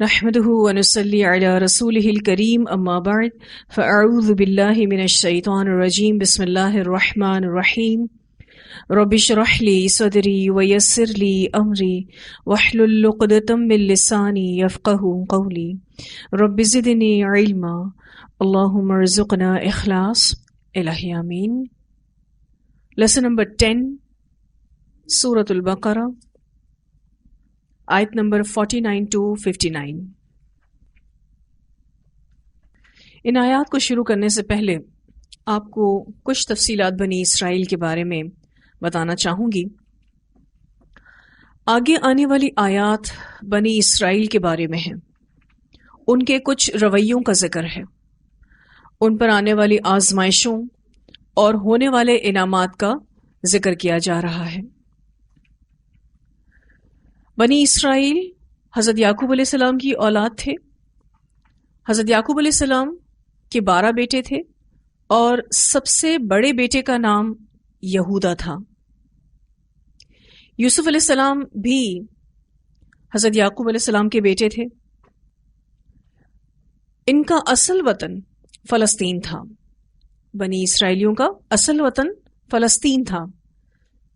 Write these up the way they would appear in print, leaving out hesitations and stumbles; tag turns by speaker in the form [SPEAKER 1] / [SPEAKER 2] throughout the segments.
[SPEAKER 1] نحمده ونصلي على رسوله الكريم اما بعد فاعوذ بالله من الشيطان الرجيم بسم الله الرحمن الرحيم رب اشرح لي صدري ويسر لي امري واحلل عقدة من لساني يفقهوا قولي رب زدني علما اللهم ارزقنا اخلاص الہی آمین. Lesson number 10 سورة البقرہ آیت نمبر 49 to 59. ان آیات کو شروع کرنے سے پہلے آپ کو کچھ تفصیلات بنی اسرائیل کے بارے میں بتانا چاہوں گی. آگے آنے والی آیات بنی اسرائیل کے بارے میں ہیں. ان کے کچھ رویوں کا ذکر ہے، ان پر آنے والی آزمائشوں اور ہونے والے انعامات کا ذکر کیا جا رہا ہے. بنی اسرائیل حضرت یعقوب علیہ السلام کی اولاد تھے. حضرت یعقوب علیہ السلام کے 12 بیٹے تھے اور سب سے بڑے بیٹے کا نام یہودا تھا. یوسف علیہ السلام بھی حضرت یعقوب علیہ السلام کے بیٹے تھے. ان کا اصل وطن فلسطین تھا. بنی اسرائیلیوں کا اصل وطن فلسطین تھا.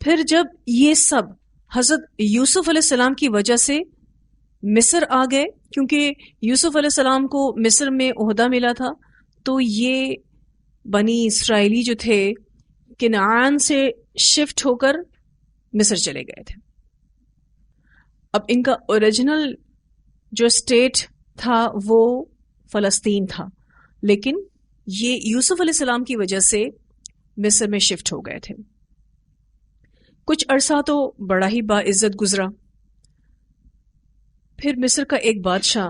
[SPEAKER 1] پھر جب یہ سب حضرت یوسف علیہ السلام کی وجہ سے مصر آ گئے، کیونکہ یوسف علیہ السلام کو مصر میں عہدہ ملا تھا، تو یہ بنی اسرائیلی جو تھے کنعان سے شفٹ ہو کر مصر چلے گئے تھے. اب ان کا اوریجنل جو اسٹیٹ تھا وہ فلسطین تھا، لیکن یہ یوسف علیہ السلام کی وجہ سے مصر میں شفٹ ہو گئے تھے. کچھ عرصہ تو بڑا ہی باعزت گزرا. پھر مصر کا ایک بادشاہ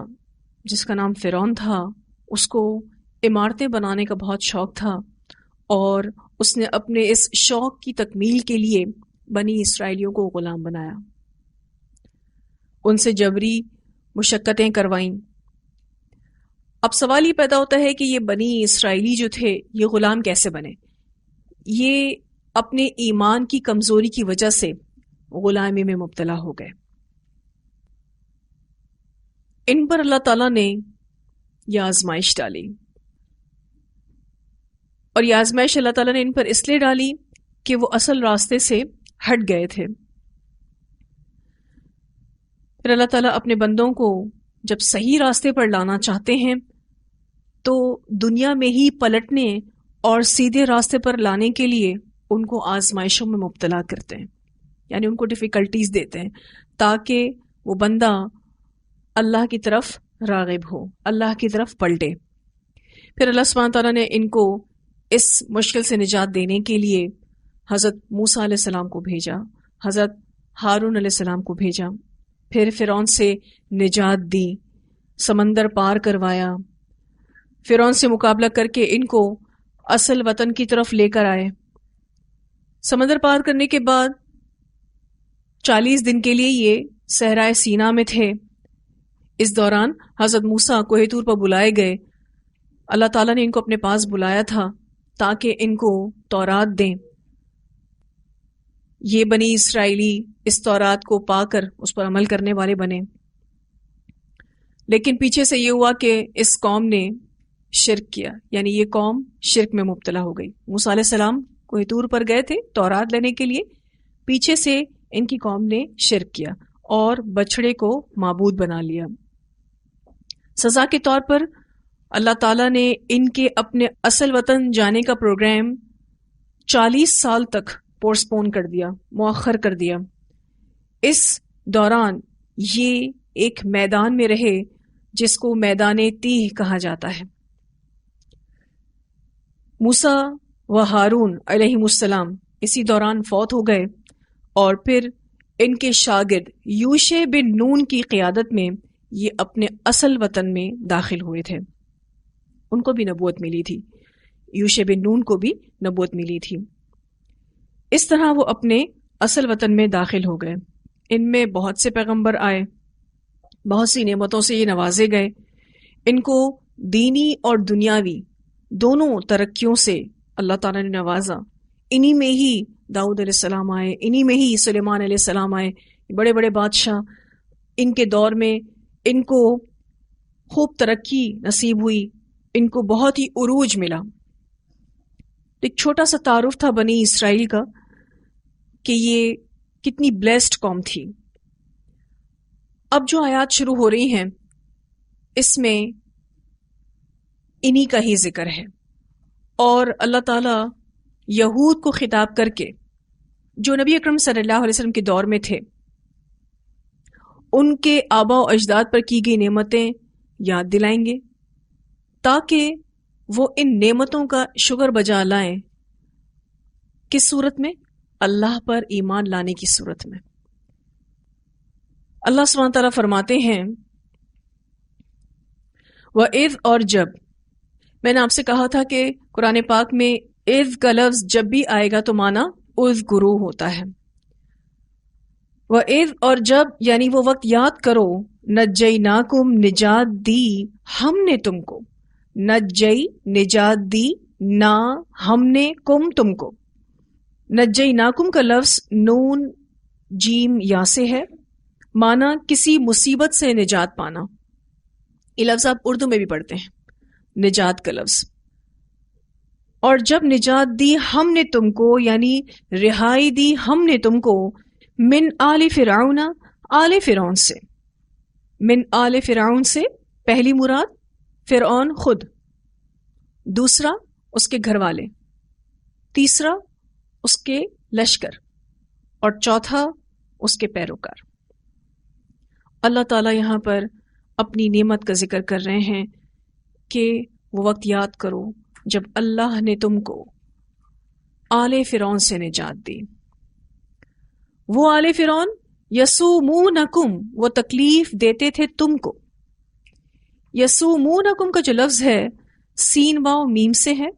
[SPEAKER 1] جس کا نام فرعون تھا، اس کو عمارتیں بنانے کا بہت شوق تھا، اور اس نے اپنے اس شوق کی تکمیل کے لیے بنی اسرائیلیوں کو غلام بنایا، ان سے جبری مشقتیں کروائیں. اب سوال یہ پیدا ہوتا ہے کہ یہ بنی اسرائیلی جو تھے یہ غلام کیسے بنے؟ یہ اپنے ایمان کی کمزوری کی وجہ سے غلامی میں مبتلا ہو گئے. ان پر اللہ تعالیٰ نے یہ آزمائش ڈالی، اور یہ آزمائش اللہ تعالیٰ نے ان پر اس لیے ڈالی کہ وہ اصل راستے سے ہٹ گئے تھے. پھر اللہ تعالیٰ اپنے بندوں کو جب صحیح راستے پر لانا چاہتے ہیں تو دنیا میں ہی پلٹنے اور سیدھے راستے پر لانے کے لیے ان کو آزمائشوں میں مبتلا کرتے ہیں، یعنی ان کو ڈیفیکلٹیز دیتے ہیں تاکہ وہ بندہ اللہ کی طرف راغب ہو، اللہ کی طرف پلٹے. پھر اللہ سبحانہ تعالیٰ نے ان کو اس مشکل سے نجات دینے کے لیے حضرت موسیٰ علیہ السلام کو بھیجا، حضرت ہارون علیہ السلام کو بھیجا. پھر فرعون سے نجات دی، سمندر پار کروایا، فرعون سے مقابلہ کر کے ان کو اصل وطن کی طرف لے کر آئے. سمندر پار کرنے کے بعد 40 دن کے لیے یہ صحرائے سینا میں تھے. اس دوران حضرت موسیٰ کوہ طور پر بلائے گئے. اللہ تعالیٰ نے ان کو اپنے پاس بلایا تھا تاکہ ان کو تورات دیں. یہ بنی اسرائیلی اس تورات کو پا کر اس پر عمل کرنے والے بنے. لیکن پیچھے سے یہ ہوا کہ اس قوم نے شرک کیا، یعنی یہ قوم شرک میں مبتلا ہو گئی. موسیٰ علیہ السلام کوہ طور پر گئے تھے تورات لینے کے لیے، پیچھے سے ان کی قوم نے شرک کیا اور بچڑے کو معبود بنا لیا. سزا کے طور پر اللہ تعالیٰ نے ان کے اپنے اصل وطن جانے کا پروگرام 40 سال تک پوسٹپون کر دیا، مؤخر کر دیا. اس دوران یہ ایک میدان میں رہے جس کو میدان تیہ کہا جاتا ہے. موسیٰ و ہارون علیہم السلام اسی دوران فوت ہو گئے، اور پھر ان کے شاگرد یوشع بن نون کی قیادت میں یہ اپنے اصل وطن میں داخل ہوئے تھے. ان کو بھی نبوت ملی تھی، یوشع بن نون کو بھی نبوت ملی تھی. اس طرح وہ اپنے اصل وطن میں داخل ہو گئے. ان میں بہت سے پیغمبر آئے، بہت سی نعمتوں سے یہ نوازے گئے. ان کو دینی اور دنیاوی دونوں ترقیوں سے اللہ تعالیٰ نے نوازا. انہی میں ہی داؤد علیہ السلام آئے، انہی میں ہی سلیمان علیہ السلام آئے. بڑے بڑے بادشاہ ان کے دور میں ان کو خوب ترقی نصیب ہوئی، ان کو بہت ہی عروج ملا۔ ایک چھوٹا سا تعارف تھا بنی اسرائیل کا کہ یہ کتنی بلیسڈ قوم تھی۔ اب جو آیات شروع ہو رہی ہیں اس میں انہی کا ہی ذکر ہے، اور اللہ تعالی یہود کو خطاب کر کے جو نبی اکرم صلی اللہ علیہ وسلم کے دور میں تھے ان کے آبا و اجداد پر کی گئی نعمتیں یاد دلائیں گے تاکہ وہ ان نعمتوں کا شکر بجا لائیں۔ کس صورت میں؟ اللہ پر ایمان لانے کی صورت میں۔ اللہ سبحانہ تعالیٰ فرماتے ہیں وَإِذْ، اور جب، میں نے آپ سے کہا تھا کہ قرآن پاک میں اذ کا لفظ جب بھی آئے گا تو معنی اذکروا ہوتا ہے۔ وَإِذْ، اور جب یعنی وہ وقت یاد کرو، نجیناکم، نجات دی ہم نے تم کو، نجی نجات دی، نا ہم نے، کم تم کو۔ نجیناکم کا لفظ نون جیم یا سے ہے، معنی کسی مصیبت سے نجات پانا۔ یہ لفظ آپ اردو میں بھی پڑھتے ہیں، نجات کا لفظ۔ اور جب نجات دی ہم نے تم کو، یعنی رہائی دی ہم نے تم کو، من آل فرعون، آل فرعون سے۔ من آل فرعون سے پہلی مراد فرعون خود، دوسرا اس کے گھر والے، تیسرا اس کے لشکر، اور چوتھا اس کے پیروکار۔ اللہ تعالیٰ یہاں پر اپنی نعمت کا ذکر کر رہے ہیں کہ وہ وقت یاد کرو جب اللہ نے تم کو آل فرعون سے نجات دی۔ وہ آل فرعون یسومونکم، وہ تکلیف دیتے تھے تم کو۔ یسومونکم کا جو لفظ ہے سین واو میم سے ہے،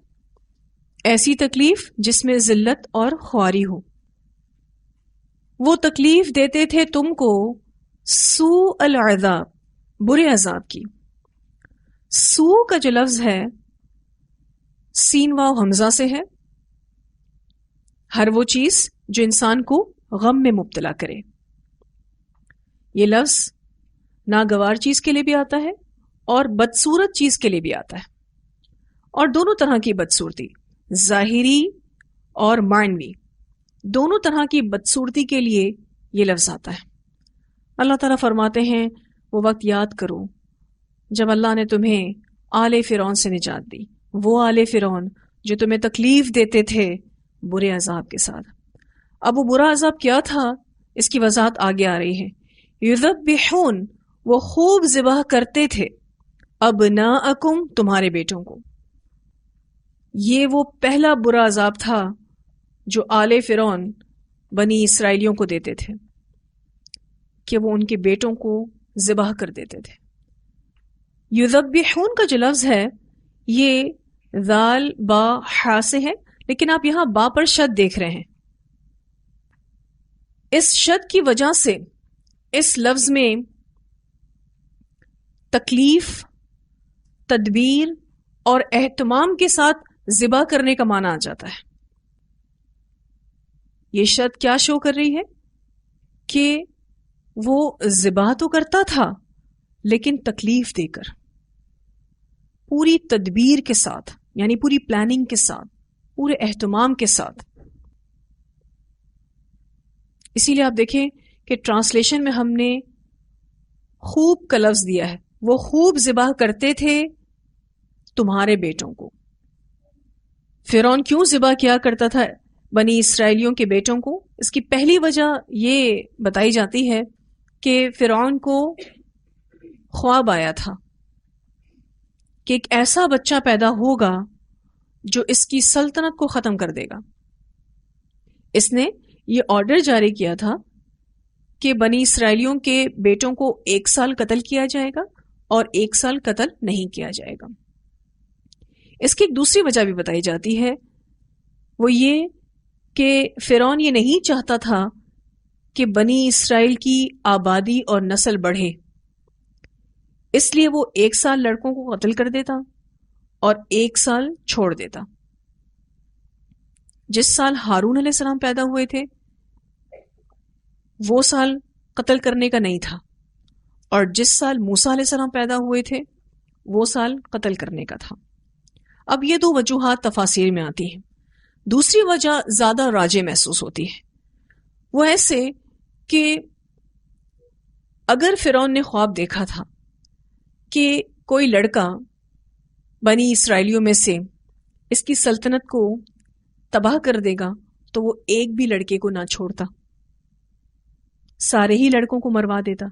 [SPEAKER 1] ایسی تکلیف جس میں ذلت اور خواری ہو۔ وہ تکلیف دیتے تھے تم کو سوء العذاب، برے عذاب کی۔ سوء کا جو لفظ ہے سین واو حمزہ سے ہے، ہر وہ چیز جو انسان کو غم میں مبتلا کرے۔ یہ لفظ ناگوار چیز کے لیے بھی آتا ہے اور بدصورت چیز کے لیے بھی آتا ہے، اور دونوں طرح کی بدصورتی، ظاہری اور معنوی، دونوں طرح کی بدصورتی کے لیے یہ لفظ آتا ہے۔ اللہ تعالیٰ فرماتے ہیں وہ وقت یاد کرو جب اللہ نے تمہیں آل فرعون سے نجات دی، وہ آل فرعون جو تمہیں تکلیف دیتے تھے برے عذاب کے ساتھ۔ اب وہ برا عذاب کیا تھا اس کی وضاحت آگے آ رہی ہے۔ یذبحون، وہ خوب ذبح کرتے تھے، ابناءکم، تمہارے بیٹوں کو۔ یہ وہ پہلا برا عذاب تھا جو آل فرعون بنی اسرائیلیوں کو دیتے تھے کہ وہ ان کے بیٹوں کو ذبح کر دیتے تھے۔ یذبحون کا جو لفظ ہے یہ ذال با حا سے ہے، لیکن آپ یہاں با پر شد دیکھ رہے ہیں۔ اس شد کی وجہ سے اس لفظ میں تکلیف، تدبیر اور اہتمام کے ساتھ ذبح کرنے کا معنی آ جاتا ہے۔ یہ شد کیا شو کر رہی ہے کہ وہ ذبح تو کرتا تھا لیکن تکلیف دے کر، پوری تدبیر کے ساتھ، یعنی پوری پلاننگ کے ساتھ، پورے اہتمام کے ساتھ۔ اسی لیے آپ دیکھیں کہ ٹرانسلیشن میں ہم نے خوب کا لفظ دیا ہے، وہ خوب ذبح کرتے تھے تمہارے بیٹوں کو۔ فرعون کیوں ذبح کیا کرتا تھا بنی اسرائیلیوں کے بیٹوں کو؟ اس کی پہلی وجہ یہ بتائی جاتی ہے کہ فرعون کو خواب آیا تھا کہ ایک ایسا بچہ پیدا ہوگا جو اس کی سلطنت کو ختم کر دے گا۔ اس نے یہ آرڈر جاری کیا تھا کہ بنی اسرائیلیوں کے بیٹوں کو 1 سال قتل کیا جائے گا اور 1 سال قتل نہیں کیا جائے گا۔ اس کی ایک دوسری وجہ بھی بتائی جاتی ہے، وہ یہ کہ فرعون یہ نہیں چاہتا تھا کہ بنی اسرائیل کی آبادی اور نسل بڑھے، اس لیے وہ 1 سال لڑکوں کو قتل کر دیتا اور 1 سال چھوڑ دیتا۔ جس سال ہارون علیہ السلام پیدا ہوئے تھے وہ سال قتل کرنے کا نہیں تھا، اور جس سال موسیٰ علیہ السلام پیدا ہوئے تھے وہ سال قتل کرنے کا تھا۔ اب یہ دو وجوہات تفاسیر میں آتی ہیں۔ دوسری وجہ زیادہ راجع محسوس ہوتی ہے، وہ ایسے کہ اگر فرعون نے خواب دیکھا تھا کہ کوئی لڑکا بنی اسرائیلیوں میں سے اس کی سلطنت کو تباہ کر دے گا تو وہ ایک بھی لڑکے کو نہ چھوڑتا، سارے ہی لڑکوں کو مروا دیتا۔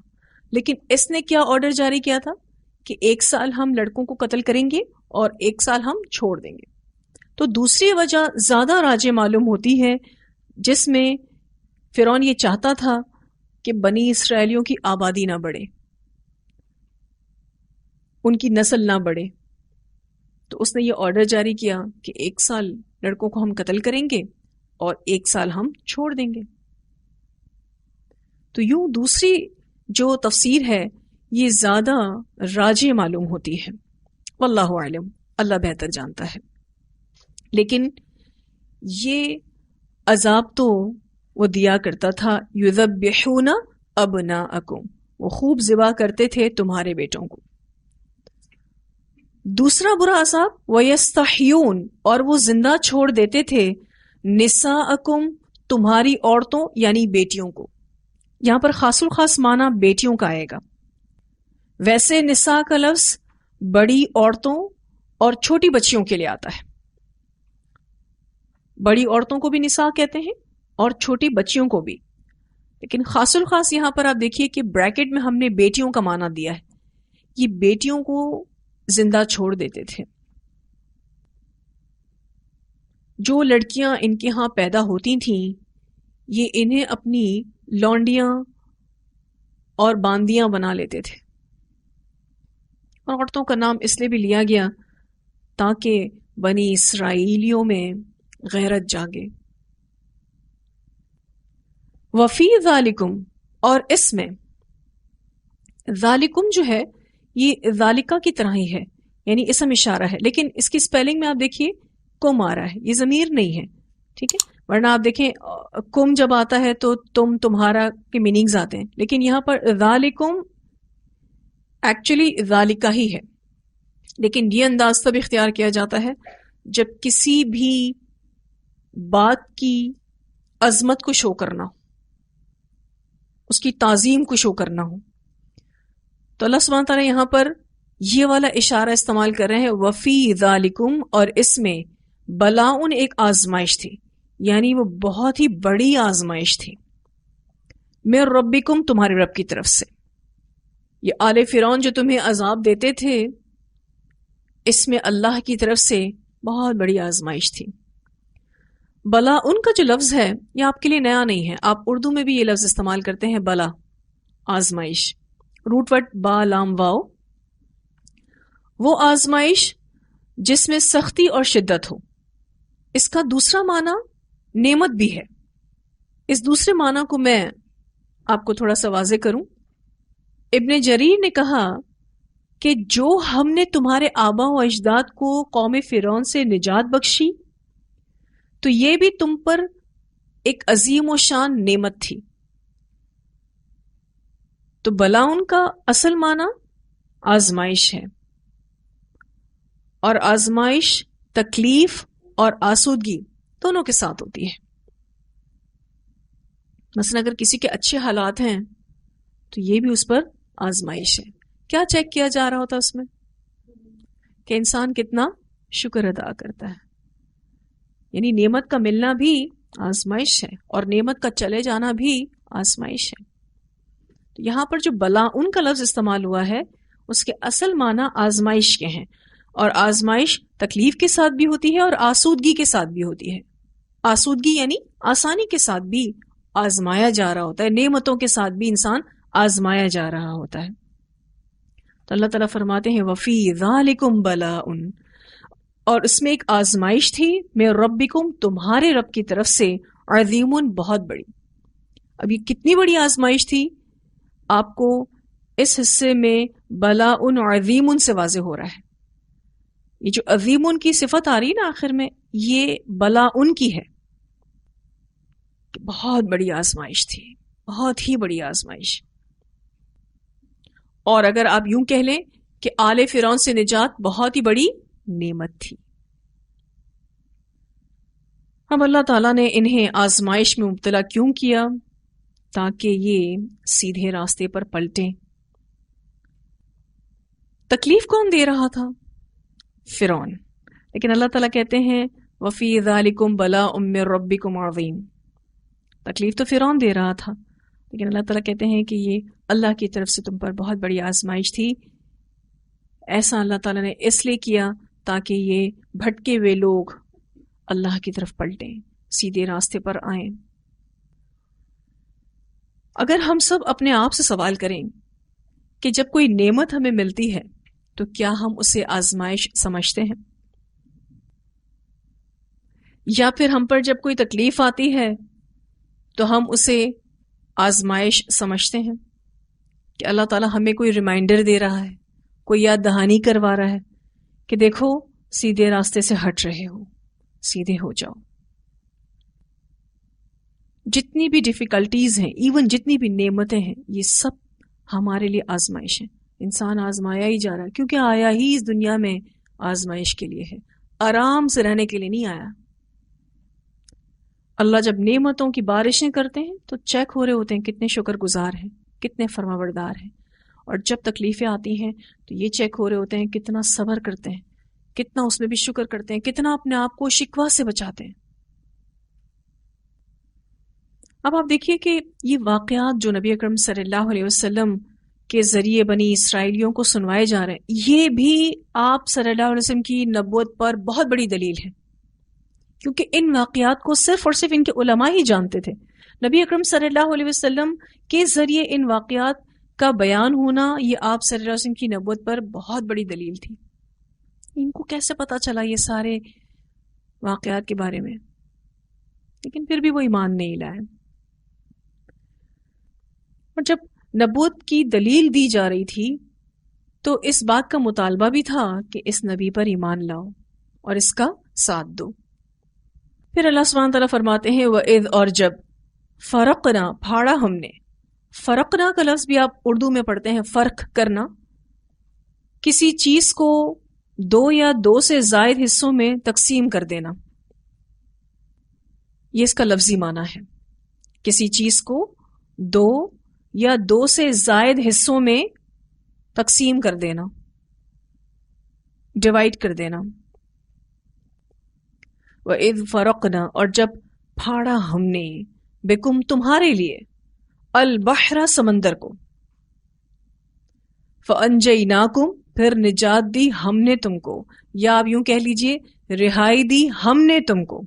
[SPEAKER 1] لیکن اس نے کیا آرڈر جاری کیا تھا کہ 1 سال ہم لڑکوں کو قتل کریں گے اور 1 سال ہم چھوڑ دیں گے۔ تو دوسری وجہ زیادہ راجع معلوم ہوتی ہے، جس میں فرعون یہ چاہتا تھا کہ بنی اسرائیلیوں کی آبادی نہ بڑھے، ان کی نسل نہ بڑھے، تو اس نے یہ آرڈر جاری کیا کہ 1 سال لڑکوں کو ہم قتل کریں گے اور 1 سال ہم چھوڑ دیں گے۔ تو یوں دوسری جو تفسیر ہے یہ زیادہ راجع معلوم ہوتی ہے، واللہ اعلم، اللہ بہتر جانتا ہے۔ لیکن یہ عذاب تو وہ دیا کرتا تھا، یذبحون ابناءکم، وہ خوب ذبح کرتے تھے تمہارے بیٹوں کو۔ دوسرا برا عذاب ویستحیون، اور وہ زندہ چھوڑ دیتے تھے نساءکم، تمہاری عورتوں یعنی بیٹیوں کو۔ یہاں پر خاص الخاص معنی بیٹیوں کا آئے گا۔ ویسے نساء کا لفظ بڑی عورتوں اور چھوٹی بچیوں کے لیے آتا ہے، بڑی عورتوں کو بھی نساء کہتے ہیں اور چھوٹی بچیوں کو بھی، لیکن خاص الخاص یہاں پر آپ دیکھیے کہ بریکٹ میں ہم نے بیٹیوں کا معنی دیا ہے، یہ بیٹیوں کو زندہ چھوڑ دیتے تھے۔ جو لڑکیاں ان کے ہاں پیدا ہوتی تھیں یہ انہیں اپنی لونڈیاں اور باندیاں بنا لیتے تھے، اور عورتوں کا نام اس لیے بھی لیا گیا تاکہ بنی اسرائیلیوں میں غیرت جاگے۔ وفی ذالکم، اور اس میں ذالکم جو ہے یہ ذالکہ کی طرح ہی ہے، یعنی اسم اشارہ ہے، لیکن اس کی سپیلنگ میں آپ دیکھیے کم آ رہا ہے، یہ ضمیر نہیں ہے، ٹھیک ہے؟ ورنہ آپ دیکھیں کم جب آتا ہے تو تم تمہارا کے میننگز آتے ہیں، لیکن یہاں پر ذالکم ایکچولی ذالکہ ہی ہے، لیکن یہ انداز تب اختیار کیا جاتا ہے جب کسی بھی بات کی عظمت کو شو کرنا ہو، اس کی تعظیم کو شو کرنا ہو۔ تو اللہ سبحانہ تعالیٰ یہاں پر یہ والا اشارہ استعمال کر رہے ہیں وفی ذالکم، اور اس میں بلاؤن ایک آزمائش تھی، یعنی وہ بہت ہی بڑی آزمائش تھی، من ربکم، تمہارے رب کی طرف سے۔ یہ آل فرعون جو تمہیں عذاب دیتے تھے اس میں اللہ کی طرف سے بہت بڑی آزمائش تھی۔ بلا ان کا جو لفظ ہے یہ آپ کے لیے نیا نہیں ہے، آپ اردو میں بھی یہ لفظ استعمال کرتے ہیں، بلا آزمائش، روٹ ورڈ با لام واو، وہ آزمائش جس میں سختی اور شدت ہو۔ اس کا دوسرا معنی نعمت بھی ہے۔ اس دوسرے معنی کو میں آپ کو تھوڑا سا واضح کروں۔ ابن جریر نے کہا کہ جو ہم نے تمہارے آبا و اجداد کو قوم فرعون سے نجات بخشی تو یہ بھی تم پر ایک عظیم و شان نعمت تھی۔ تو بلا ان کا اصل معنی آزمائش ہے، اور آزمائش تکلیف اور آسودگی دونوں کے ساتھ ہوتی ہے۔ مثلا اگر کسی کے اچھے حالات ہیں تو یہ بھی اس پر آزمائش ہے۔ کیا چیک کیا جا رہا ہوتا اس میں؟ کہ انسان کتنا شکر ادا کرتا ہے، یعنی نعمت کا ملنا بھی آزمائش ہے اور نعمت کا چلے جانا بھی آزمائش ہے۔ تو یہاں پر جو بلا ان کا لفظ استعمال ہوا ہے اس کے اصل معنی آزمائش کے ہیں، اور آزمائش تکلیف کے ساتھ بھی ہوتی ہے اور آسودگی کے ساتھ بھی ہوتی ہے۔ آسودگی یعنی آسانی کے ساتھ بھی آزمایا جا رہا ہوتا ہے، نعمتوں کے ساتھ بھی انسان آزمایا جا رہا ہوتا ہے۔ تو اللہ تعالیٰ فرماتے ہیں وفی ذالکم بلاء، اور اس میں ایک آزمائش تھی من ربکم، تمہارے رب کی طرف سے، عظیم، بہت بڑی۔ اب یہ کتنی بڑی آزمائش تھی آپ کو اس حصے میں بلاء عظیم سے واضح ہو رہا ہے۔ یہ جو عظیم کی صفت آ رہی ہے نا آخر میں، یہ بلاء کی ہے، بہت بڑی آزمائش تھی، بہت ہی بڑی آزمائش۔ اور اگر آپ یوں کہہ لیں کہ آل فرعون سے نجات بہت ہی بڑی نعمت تھی۔ اب اللہ تعالیٰ نے انہیں آزمائش میں مبتلا کیوں کیا؟ تاکہ یہ سیدھے راستے پر پلٹیں۔ تکلیف کون دے رہا تھا؟ فرعون۔ لیکن اللہ تعالیٰ کہتے ہیں وَفِي ذَلِكُمْ بَلَاءٌ مِّن رَبِّكُمْ عَظِيمٌ۔ تکلیف تو فرعون دے رہا تھا، لیکن اللہ تعالیٰ کہتے ہیں کہ یہ اللہ کی طرف سے تم پر بہت بڑی آزمائش تھی۔ ایسا اللہ تعالیٰ نے اس لیے کیا تاکہ یہ بھٹکے ہوئے لوگ اللہ کی طرف پلٹیں، سیدھے راستے پر آئیں۔ اگر ہم سب اپنے آپ سے سوال کریں کہ جب کوئی نعمت ہمیں ملتی ہے تو کیا ہم اسے آزمائش سمجھتے ہیں؟ یا پھر ہم پر جب کوئی تکلیف آتی ہے تو ہم اسے آزمائش سمجھتے ہیں کہ اللہ تعالیٰ ہمیں کوئی ریمائنڈر دے رہا ہے، کوئی یاد دہانی کروا رہا ہے کہ دیکھو سیدھے راستے سے ہٹ رہے ہو، سیدھے ہو جاؤ۔ جتنی بھی ڈیفیکلٹیز ہیں، ایون جتنی بھی نعمتیں ہیں، یہ سب ہمارے لیے آزمائش ہے۔ انسان آزمایا ہی جا رہا ہے کیونکہ آیا ہی اس دنیا میں آزمائش کے لیے ہے، آرام سے رہنے کے لیے نہیں آیا۔ اللہ جب نعمتوں کی بارشیں کرتے ہیں تو چیک ہو رہے ہوتے ہیں کتنے شکر گزار ہیں، کتنے فرمانبردار ہیں، اور جب تکلیفیں آتی ہیں تو یہ چیک ہو رہے ہوتے ہیں کتنا صبر کرتے ہیں، کتنا اس میں بھی شکر کرتے ہیں، کتنا اپنے آپ کو شکوہ سے بچاتے ہیں۔ اب آپ دیکھیے کہ یہ واقعات جو نبی اکرم صلی اللہ علیہ وسلم کے ذریعے بنی اسرائیلیوں کو سنوائے جا رہے ہیں، یہ بھی آپ صلی اللہ علیہ وسلم کی نبوت پر بہت بڑی دلیل ہے، کیونکہ ان واقعات کو صرف اور صرف ان کے علماء ہی جانتے تھے۔ نبی اکرم صلی اللہ علیہ وسلم کے ذریعے ان واقعات کا بیان ہونا یہ آپ صلی اللہ علیہ وسلم کی نبوت پر بہت بڑی دلیل تھی۔ ان کو کیسے پتا چلا یہ سارے واقعات کے بارے میں؟ لیکن پھر بھی وہ ایمان نہیں لائے۔ اور جب نبوت کی دلیل دی جا رہی تھی تو اس بات کا مطالبہ بھی تھا کہ اس نبی پر ایمان لاؤ اور اس کا ساتھ دو۔ پھر اللہ سبحانہ تعالیٰ فرماتے ہیں وَإِذْ، اور جب فرقنا، پھاڑا ہم نے۔ فرقنا کا لفظ بھی آپ اردو میں پڑھتے ہیں فرق کرنا، کسی چیز کو دو یا دو سے زائد حصوں میں تقسیم کر دینا، یہ اس کا لفظی معنی ہے۔ کسی چیز کو دو یا دو سے زائد حصوں میں تقسیم کر دینا، ڈیوائڈ کر دینا۔ وَإِذْ فَرَقْنَا، اور جب پھاڑا ہم نے، بِكُمْ، تمہارے لیے، البحر، سمندر کو، فَأَنْجَيْنَاكُمْ، پھر نجات دی ہم نے تم کو، یا آپ یوں کہہ لیجئے رہائی دی ہم نے تم کو۔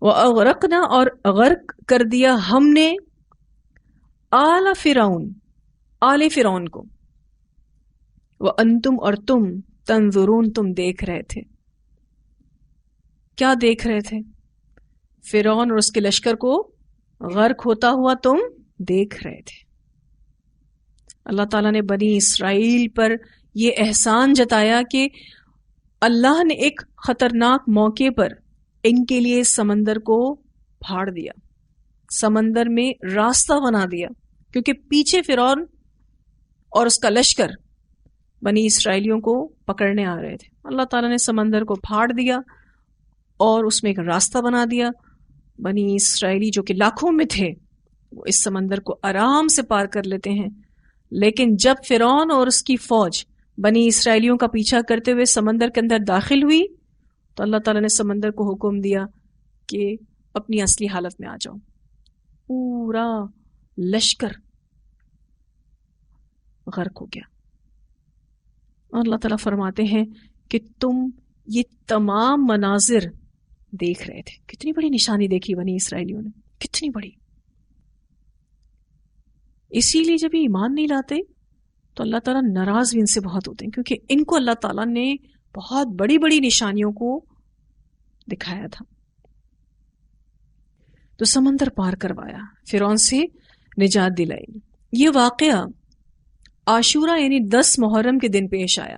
[SPEAKER 1] وَأَغْرَقْنَا، اور غرق کر دیا ہم نے، آل فرعون، آل فرعون کو، وَأَنْتُمْ، اور تم، تنظرون، تم دیکھ رہے تھے۔ کیا دیکھ رہے تھے؟ فرعون اور اس کے لشکر کو غرق ہوتا ہوا تم دیکھ رہے تھے۔ اللہ تعالیٰ نے بنی اسرائیل پر یہ احسان جتایا کہ اللہ نے ایک خطرناک موقع پر ان کے لیے سمندر کو پھاڑ دیا، سمندر میں راستہ بنا دیا، کیونکہ پیچھے فرعون اور اس کا لشکر بنی اسرائیلیوں کو پکڑنے آ رہے تھے۔ اللہ تعالیٰ نے سمندر کو پھاڑ دیا اور اس میں ایک راستہ بنا دیا۔ بنی اسرائیلی جو کہ لاکھوں میں تھے وہ اس سمندر کو آرام سے پار کر لیتے ہیں، لیکن جب فرعون اور اس کی فوج بنی اسرائیلیوں کا پیچھا کرتے ہوئے سمندر کے اندر داخل ہوئی تو اللہ تعالیٰ نے سمندر کو حکم دیا کہ اپنی اصلی حالت میں آ جاؤ۔ پورا لشکر غرق ہو گیا۔ اور اللہ تعالیٰ فرماتے ہیں کہ تم یہ تمام مناظر دیکھ رہے تھے۔ کتنی بڑی نشانی دیکھی بنی اسرائیلیوں نے، کتنی بڑی۔ اسی لیے جب یہ ایمان نہیں لاتے تو اللہ تعالیٰ ناراض بھی ان سے بہت ہوتے ہیں، کیونکہ ان کو اللہ تعالیٰ نے بہت بڑی بڑی نشانیوں کو دکھایا تھا۔ تو سمندر پار کروایا، فرعون سے نجات دلائی۔ یہ واقعہ عاشورہ یعنی 10 محرم کے دن پیش آیا۔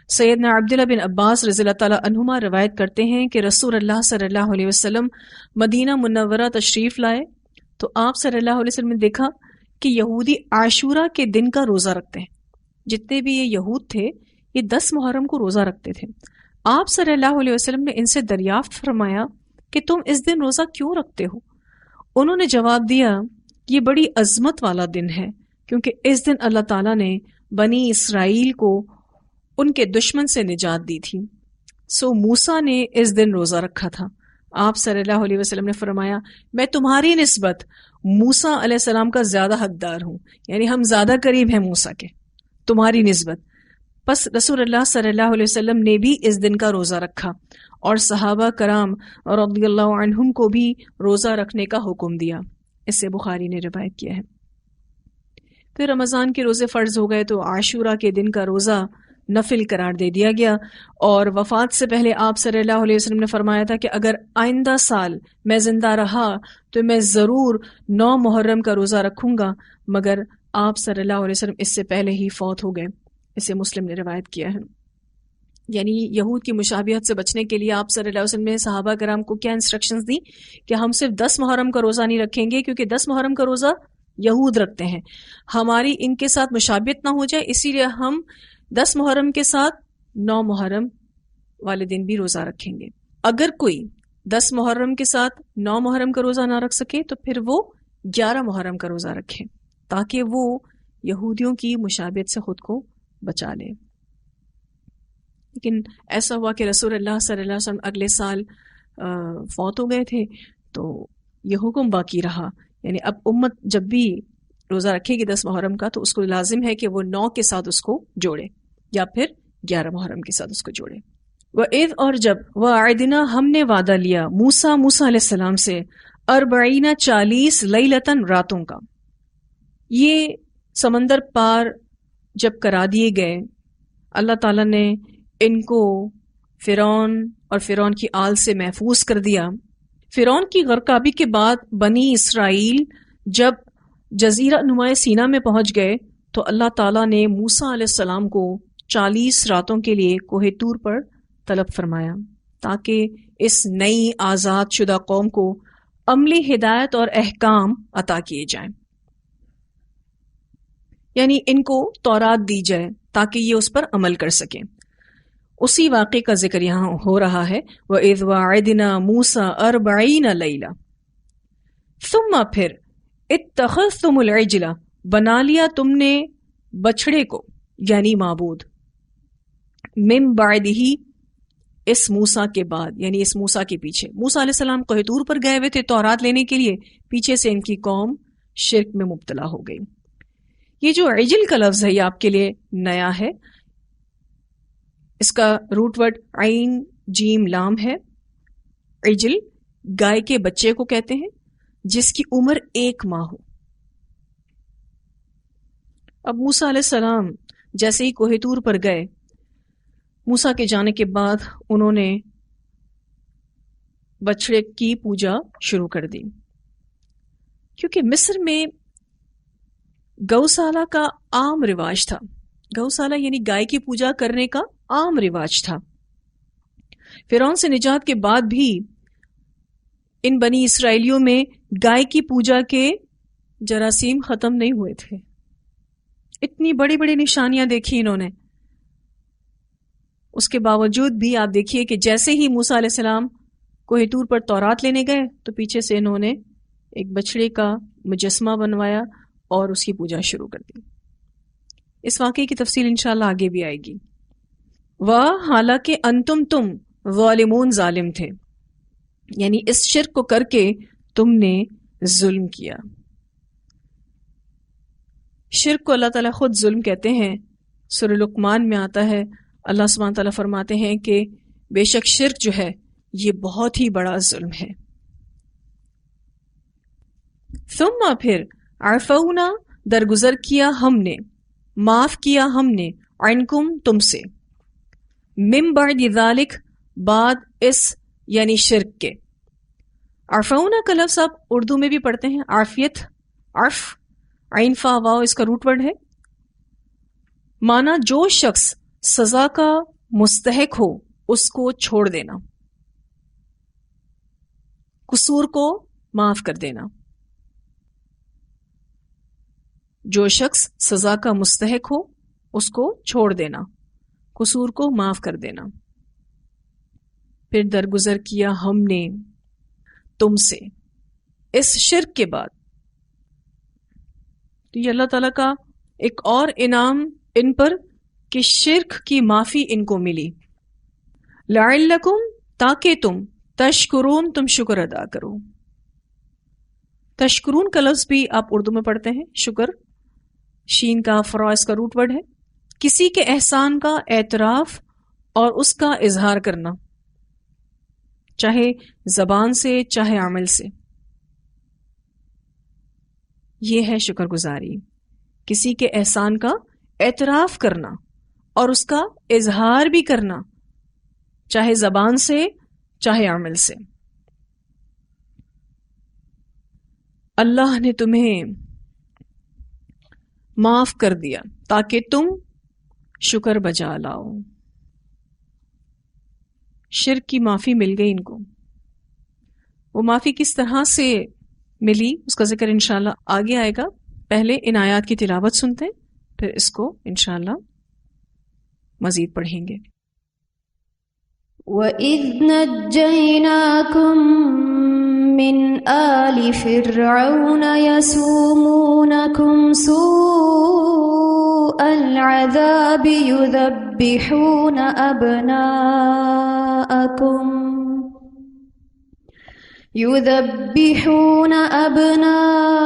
[SPEAKER 1] سیدنا عبداللہ بن عباس رضی اللہ تعالیٰ عنہما روایت کرتے ہیں کہ رسول اللہ صلی اللہ علیہ وسلم مدینہ منورہ تشریف لائے تو آپ صلی اللہ علیہ وسلم نے دیکھا کہ یہودی عاشورہ کے دن کا روزہ رکھتے ہیں، جتنے بھی یہ یہود تھے یہ 10 محرم کو روزہ رکھتے تھے. آپ صلی اللہ علیہ وسلم نے ان سے دریافت فرمایا کہ تم اس دن روزہ کیوں رکھتے ہو؟ انہوں نے جواب دیا یہ بڑی عظمت والا دن ہے کیونکہ اس دن اللہ تعالیٰ نے بنی اسرائیل کو ان کے دشمن سے نجات دی تھی. سو موسیٰ نے اس دن روزہ رکھا تھا. آپ صلی اللہ علیہ وسلم نے فرمایا میں تمہاری نسبت موسیٰ علیہ السلام کا زیادہ حقدار ہوں، یعنی ہم زیادہ قریب ہیں موسیٰ کے تمہاری نسبت. پس رسول اللہ صلی اللہ علیہ وسلم نے بھی اس دن کا روزہ رکھا اور صحابہ کرام رضی اللہ عنہم کو بھی روزہ رکھنے کا حکم دیا. اس سے بخاری نے روایت کیا ہے. پھر رمضان کے روزے فرض ہو گئے تو عاشورہ کے دن کا روزہ نفل قرار دے دیا گیا، اور وفات سے پہلے آپ صلی اللہ علیہ وسلم نے فرمایا تھا کہ اگر آئندہ سال میں زندہ رہا تو میں ضرور 9 محرم کا روزہ رکھوں گا، مگر آپ صلی اللہ علیہ وسلم اس سے پہلے ہی فوت ہو گئے. اسے مسلم نے روایت کیا ہے. یعنی یہود کی مشابہت سے بچنے کے لیے آپ صلی اللہ علیہ وسلم نے صحابہ کرام کو کیا انسٹرکشنز دی کہ ہم صرف 10 محرم کا روزہ نہیں رکھیں گے کیونکہ 10 محرم کا روزہ یہود رکھتے ہیں، ہماری ان کے ساتھ مشابہت نہ ہو جائے، اسی لیے ہم 10 محرم کے ساتھ 9 محرم والے دن بھی روزہ رکھیں گے. اگر کوئی 10 محرم کے ساتھ 9 محرم کا روزہ نہ رکھ سکے تو پھر وہ 11 محرم کا روزہ رکھے تاکہ وہ یہودیوں کی مشابہت سے خود کو بچا لے. لیکن ایسا ہوا کہ رسول اللہ صلی اللہ علیہ وسلم اگلے سال فوت ہو گئے تھے تو یہ حکم باقی رہا. یعنی اب امت جب بھی روزہ رکھے گی 10 محرم کا تو اس کو لازم ہے کہ وہ 9 کے ساتھ اس کو جوڑے یا پھر 11 محرم کے ساتھ اس کو جوڑے. وَإِذْ اور جب وَعَدْنَا ہم نے وعدہ لیا موسیٰ علیہ السلام سے 40 لیلتاً راتوں کا. یہ سمندر پار جب کرا دیے گئے اللہ تعالیٰ نے ان کو فرعون اور فرعون کی آل سے محفوظ کر دیا. فرعون کی غرقابی کے بعد بنی اسرائیل جب جزیرہ نمائے سینا میں پہنچ گئے تو اللہ تعالیٰ نے موسیٰ علیہ السلام کو 40 راتوں کے لیے کوہ طور پر طلب فرمایا تاکہ اس نئی آزاد شدہ قوم کو عملی ہدایت اور احکام عطا کیے جائیں، یعنی ان کو تورات دی جائے تاکہ یہ اس پر عمل کر سکیں. اسی واقعے کا ذکر یہاں ہو رہا ہے. وَإِذْ وَعَدْنَا مُوسَىٰ 40 لَيْلَةً ثُمَّ پھر اتخذتم العجل بنا لیا تم نے بچڑے کو یعنی معبود من بعدہ اس موسیٰ کے بعد، یعنی اس موسیٰ کے پیچھے. موسیٰ علیہ السلام کوہ طور پر گئے ہوئے تھے تورات لینے کے لیے، پیچھے سے ان کی قوم شرک میں مبتلا ہو گئی. یہ جو عجل کا لفظ ہے یہ آپ کے لیے نیا ہے. اس کا روٹ ورڈ عین جیم لام ہے. عجل گائے کے بچے کو کہتے ہیں جس کی عمر 1 ماہ ہو. اب موسیٰ علیہ السلام جیسے ہی کوہ طور پر گئے، موسیٰ کے جانے کے بعد انہوں نے بچڑے کی پوجا شروع کر دی، کیونکہ مصر میں گوسالہ کا عام رواج تھا. گوسالہ یعنی گائے کی پوجا کرنے کا عام رواج تھا. فرعون سے نجات کے بعد بھی ان بنی اسرائیلیوں میں گائے کی پوجا کے جراثیم ختم نہیں ہوئے تھے. اتنی بڑی بڑی نشانیاں دیکھی انہوں نے، اس کے باوجود بھی آپ دیکھیے کہ جیسے ہی موسیٰ علیہ السلام کوہ طور پر تورات لینے گئے تو پیچھے سے انہوں نے ایک بچڑے کا مجسمہ بنوایا اور اس کی پوجا شروع کر دی. اس واقعے کی تفصیل انشاءاللہ آگے بھی آئے گی. حالانکہ انتم تم ظالمون ظالم تھے، یعنی اس شرک کو کر کے تم نے ظلم کیا. شرک کو اللہ تعالیٰ خود ظلم کہتے ہیں. سورہ لقمان میں آتا ہے، اللہ سبحانہ تعالیٰ فرماتے ہیں کہ بے شک شرک جو ہے یہ بہت ہی بڑا ظلم ہے. ثم پھر عفونا درگزر کیا ہم نے، معاف کیا ہم نے، عنکم تم سے، من بعد ذالک بعد اس یعنی شرک کے. عفونا کا لفظ آپ اردو میں بھی پڑھتے ہیں، عافیت، عرف، عین فا واو اس کا روٹ ورڈ ہے. مانا جو شخص سزا کا مستحق ہو اس کو چھوڑ دینا، قصور کو معاف کر دینا. جو شخص سزا کا مستحق ہو اس کو چھوڑ دینا، قصور کو معاف کر دینا. پھر درگزر کیا ہم نے تم سے اس شرک کے بعد. تو یہ اللہ تعالیٰ کا ایک اور انعام ان پر کہ شرک کی معافی ان کو ملی. لعلکم، تاکہ تم تشکرون، تم شکر ادا کرو. تشکرون کا لفظ بھی آپ اردو میں پڑھتے ہیں، شکر، شین کا فرا اس کا روٹ ورڈ ہے. کسی کے احسان کا اعتراف اور اس کا اظہار کرنا، چاہے زبان سے چاہے عمل سے، یہ ہے شکر گزاری. کسی کے احسان کا اعتراف کرنا اور اس کا اظہار بھی کرنا، چاہے زبان سے چاہے عمل سے. اللہ نے تمہیں معاف کر دیا تاکہ تم شکر بجا لاؤ. شرک کی معافی مل گئی ان کو. وہ معافی کس طرح سے ملی اس کا ذکر انشاءاللہ آگے آئے گا. پہلے ان آیات کی تلاوت سنتے ہیں، پھر اس کو انشاءاللہ مزید پڑھیں گے.
[SPEAKER 2] وَإِذْ نَجَّيْنَاكُمْ مِنْ آلِ فِرْعَوْنَ يَسُومُونَكُمْ سُوءَ الْعَذَابِ يُذَبِّحُونَ أَبْنَاءَكُمْ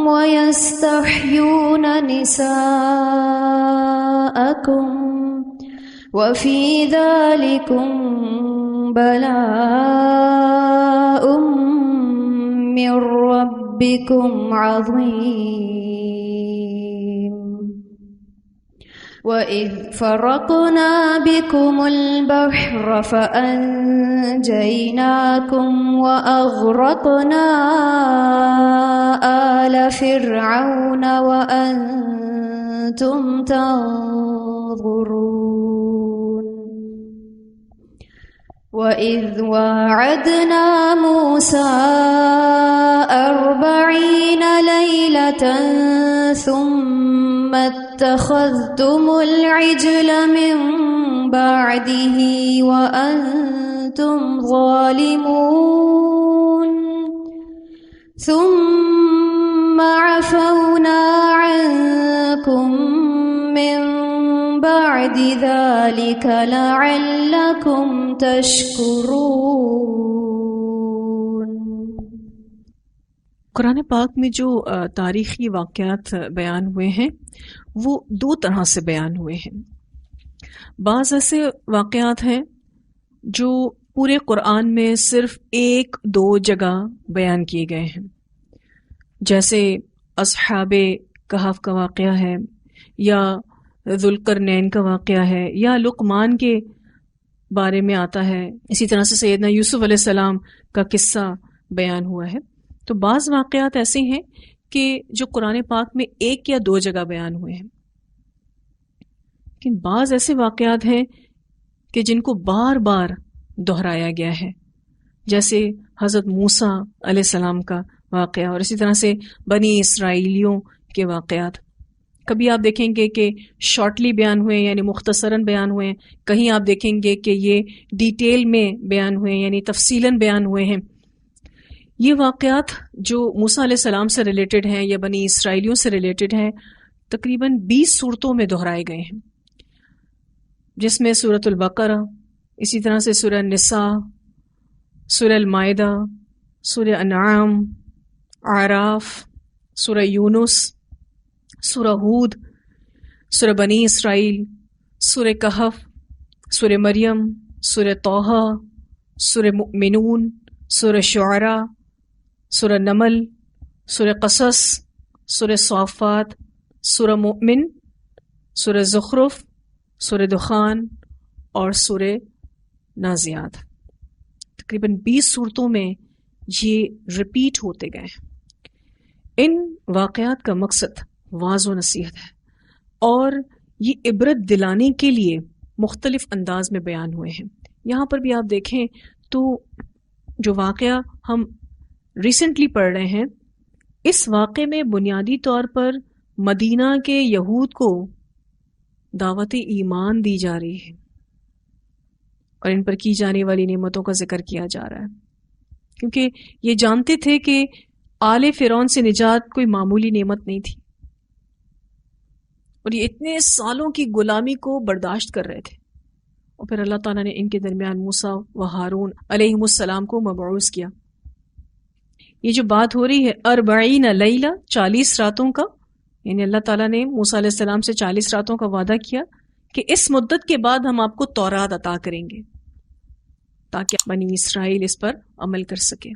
[SPEAKER 2] وَيَسْتَحْيُونَ نِسَاءَكُمْ وَفِي ذَلِكُمْ بَلَاءٌ مِّن رَّبِّكُمْ عَظِيمٌ. وَإِذْ فَرَقْنَا بِكُمُ الْبَحْرَ فَأَنجَيْنَاكُمْ وَأَغْرَقْنَا آلَ فِرْعَوْنَ وَأَنْتُمْ تَنظُرُونَ. وَإِذْ وَاعَدْنَا مُوسَىٰ 40 لَيْلَةً ثُمَّ اتَّخَذْتُمُ الْعِجْلَ مِن بَعْدِهِ وَأَنْتُمْ ظَالِمُونَ. ثُمَّ عَفَوْنَا عَنْكُمْ مِن بَعْدِ ذَلِكَ لَعَلَّكُمْ تَشْكُرُونَ.
[SPEAKER 1] قرآن پاک میں جو تاریخی واقعات بیان ہوئے ہیں وہ دو طرح سے بیان ہوئے ہیں. بعض ایسے واقعات ہیں جو پورے قرآن میں صرف ایک دو جگہ بیان کیے گئے ہیں، جیسے اصحاب کہف کا واقعہ ہے، یا ذوالقرنین کا واقعہ ہے، یا لقمان کے بارے میں آتا ہے. اسی طرح سے سیدنا یوسف علیہ السلام کا قصہ بیان ہوا ہے. تو بعض واقعات ایسے ہیں کہ جو قرآن پاک میں ایک یا دو جگہ بیان ہوئے ہیں، لیکن بعض ایسے واقعات ہیں کہ جن کو بار بار دہرایا گیا ہے، جیسے حضرت موسیٰ علیہ السلام کا واقعہ، اور اسی طرح سے بنی اسرائیلیوں کے واقعات. کبھی آپ دیکھیں گے کہ شارٹلی بیان ہوئے یعنی مختصراً بیان ہوئے ہیں، کہیں آپ دیکھیں گے کہ یہ ڈیٹیل میں بیان ہوئے یعنی تفصیلاً بیان ہوئے ہیں. یہ واقعات جو موسیٰ علیہ السلام سے ریلیٹڈ ہیں یا بنی اسرائیلیوں سے ریلیٹڈ ہیں تقریباً 20 صورتوں میں دہرائے گئے ہیں، جس میں سورۃ البقرہ، اسی طرح سے سورہ النساء، سورہ المائدہ، سورہ انعام، اعراف، سورہ یونس، سورہ ہود، سورہ بنی اسرائیل، سورہ کہف، سورہ مریم، سورہ طٰہٰ، سورہ مؤمنون، سورہ شعراء، سورہ نمل، سورہ قصص، سورہ صافات، سورہ مؤمن، سورہ زخرف، سورہ دخان اور سورہ نازعات. تقریباً 20 صورتوں میں یہ رپیٹ ہوتے گئے. ان واقعات کا مقصد واعظ و نصیحت ہے، اور یہ عبرت دلانے کے لیے مختلف انداز میں بیان ہوئے ہیں. یہاں پر بھی آپ دیکھیں تو جو واقعہ ہم ریسنٹلی پڑھ رہے ہیں، اس واقعے میں بنیادی طور پر مدینہ کے یہود کو دعوت ایمان دی جا رہی ہے اور ان پر کی جانے والی نعمتوں کا ذکر کیا جا رہا ہے، کیونکہ یہ جانتے تھے کہ آل فرعون سے نجات کوئی معمولی نعمت نہیں تھی، اور یہ اتنے سالوں کی غلامی کو برداشت کر رہے تھے، اور پھر اللہ تعالیٰ نے ان کے درمیان موسیٰ و ہارون علیہم السلام کو مبعوث کیا۔ یہ جو بات ہو رہی ہے 40 لیلہ 40 راتوں کا، یعنی اللہ تعالیٰ نے موسیٰ علیہ السلام سے 40 راتوں کا وعدہ کیا کہ اس مدت کے بعد ہم آپ کو تورات عطا کریں گے تاکہ بنی اسرائیل اس پر عمل کر سکے۔